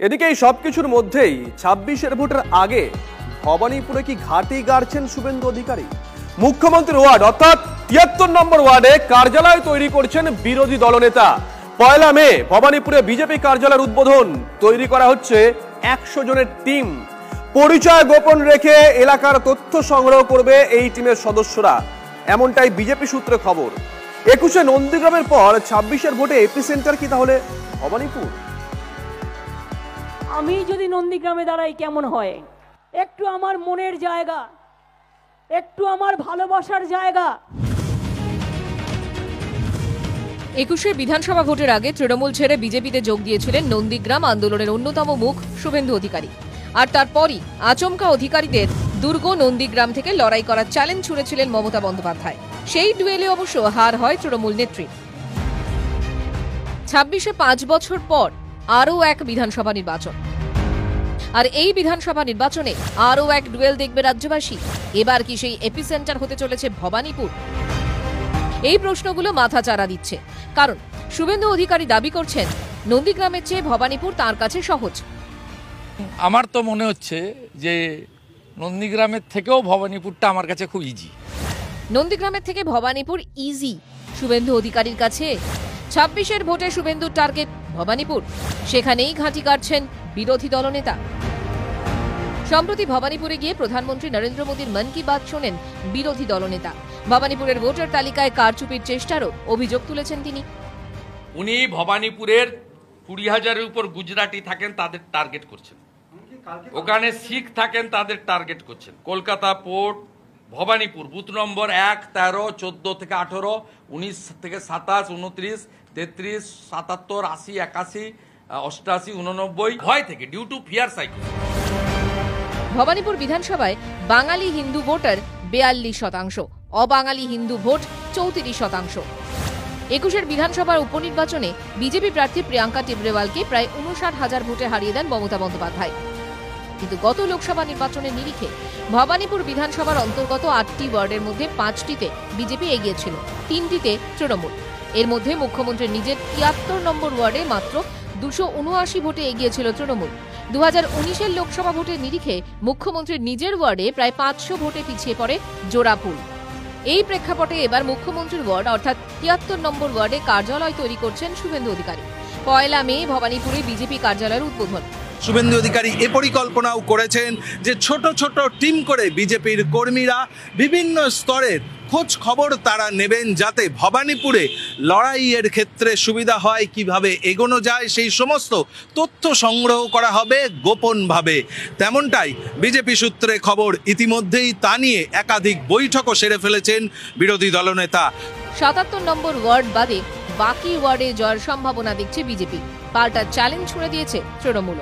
এদিকে এই সবকিছুর মধ্যেই ২৬-এর ভোটের আগে ভবানীপুরে কি ঘাঁটি গাড়ছেন শুভেন্দু অধিকারী? মুখ্যমন্ত্রীর ওয়ার্ড অর্থাৎ ৭৩ নম্বর ওয়ার্ডে কার্যালয় তৈরি করছেন বিরোধী দলনেতা। ১ মে ভবানীপুরে বিজেপি কার্যালয়ের উদ্বোধন। তৈরি করা হচ্ছে ১০০ জনের টিম। পরিচয় গোপন রেখে এলাকার তথ্য সংগ্রহ করবে এই টিমের সদস্যরা, এমনটাই বিজেপি সূত্রে খবর। ২১-এ নন্দীগ্রামের পর ২৬-এর ভোটে এপিসেন্টার কি তাহলে ভবানীপুর? আমি যদি নন্দীগ্রামে দাঁড়াই কেমন হয়? একটু আমার মনের জায়গা, একটু আমার ভালোবাসার জায়গা। ২১-এ বিধানসভা ভোটের আগে তৃণমূল ছেড়ে বিজেপিতে যোগ দিয়েছিলেন নন্দীগ্রাম আন্দোলনের অন্যতম মুখ শুভেন্দু অধিকারী। আর তারপরই আচমকা অধিকারীদের দুর্গ নন্দীগ্রাম থেকে লড়াই করার চ্যালেঞ্জ ছুড়েছিলেন মমতা বন্দ্যোপাধ্যায়। সেই ডুয়েলে অবশ্য হার হয় তৃণমূল নেত্রীর। ২৬-এ ৫ বছর পর আরও এক বিধানসভা নির্বাচন, আর এই বিধানসভা নির্বাচনে আরও এক ডুয়েল দেখবে রাজ্যবাসী। এবার কি সেই এপিসেন্টার হতে চলেছে ভবানীপুর? এই প্রশ্নগুলো মাথা চাড়া দিচ্ছে, কারণ শুভেন্দু অধিকারী দাবি করছেন নন্দীগ্রামের চেয়ে ভবানীপুর তার কাছে সহজ। আমার তো মনে হচ্ছে যে নন্দীগ্রামের থেকেও ভবানীপুরটা আমার কাছে খুব ইজি। নন্দীগ্রামের থেকে ভবানীপুর ইজি শুভেন্দু অধিকারীর কাছে? ২৬-এর ভোটে শুভেন্দুর টার্গেট ভবানীপুর, সেখানেই ঘাঁটি কাটছেন বিরোধী দলনেতা। সম্প্রতি ভবানীপুরে গিয়ে প্রধানমন্ত্রী নরেন্দ্র মোদীর মন কি বাত শোনেন বিরোধী দলনেতা। ভবানীপুরের ভোটার তালিকায় কারচুপির চেষ্টারও অভিযোগ তুলেছেন তিনি। উনি ভবানীপুরের ২০,০০০-এর উপর গুজরাটি থাকেন, তাদের টার্গেট করছেন। ওখানে শিখ থাকেন, তাদের টার্গেট করছেন। Kolkata port, Bhabanipur booth number ১, ১৩, ১৪ থেকে ১৮, ১৯ থেকে ২৭, ২৯, ৩৩, ৭৭, ৮০, ৮১, ৮৮, ৮৯ ভয় থেকে, due to fear cycle. Bhabanipur বিধানসভায় বাঙালি হিন্দু ভোটার ৪২%, অবাঙালি হিন্দু ভোট ৩৪%। ২১-এর বিধানসভার উপনির্বাচনে বিজেপি প্রার্থী প্রিয়াঙ্কা টিবরেওয়ালকে প্রায় ৫৯,০০০ ভোটে হারিয়ে দেন মমতা বন্দ্যোপাধ্যায়। কিন্তু গত লোকসভা নির্বাচনের নিরিখে ভবানীপুর বিধানসভার অন্তর্গত ৮টি ওয়ার্ডের মধ্যে ৫টিতে বিজেপি এগিয়ে ছিল, ৩টিতে তৃণমূল। এর মধ্যে মুখ্যমন্ত্রীর নিজের ৭৩ নম্বর ওয়ার্ডে মাত্র ২৭৯ ভোটে এগিয়ে ছিল তৃণমূল। ২০১৯-এর লোকসভা ভোটের নিরিখে মুখ্যমন্ত্রীর নিজের ওয়ার্ডে প্রায় ৫০০ ভোটে পিছিয়ে পড়ে জোড়াফুল। এই প্রেক্ষাপটে এবার মুখ্যমন্ত্রীর ওয়ার্ড অর্থাৎ ৭৩ নম্বর ওয়ার্ডে কার্যালয় তৈরি করছেন শুভেন্দু অধিকারী। ১ মে ভবানীপুরে বিজেপি কার্যালয়ের উদ্বোধন। শুভেন্দু অধিকারী এ পরিকল্পনাও করেছেন যে ছোট ছোট টিম করে বিজেপির কর্মীরা বিভিন্ন স্তরের খোঁজ খবর তারা নেবেন, যাতে ভবানীপুরে লড়াইয়ের ক্ষেত্রে সুবিধা হয়, কিভাবে এগোনো যায় সেই সমস্ত তথ্য সংগ্রহ করা হবে গোপনভাবে। তেমনটাই বিজেপি সূত্রে খবর। ইতিমধ্যেই তা নিয়ে একাধিক বৈঠকও সেরে ফেলেছেন বিরোধী দলনেতা। ৭৭ নম্বর ওয়ার্ড বাদে বাকি ওয়ার্ডে জয়ের সম্ভাবনা দেখছে বিজেপি। পাল্টা চ্যালেঞ্জ ছুড়ে দিয়েছে তৃণমূল।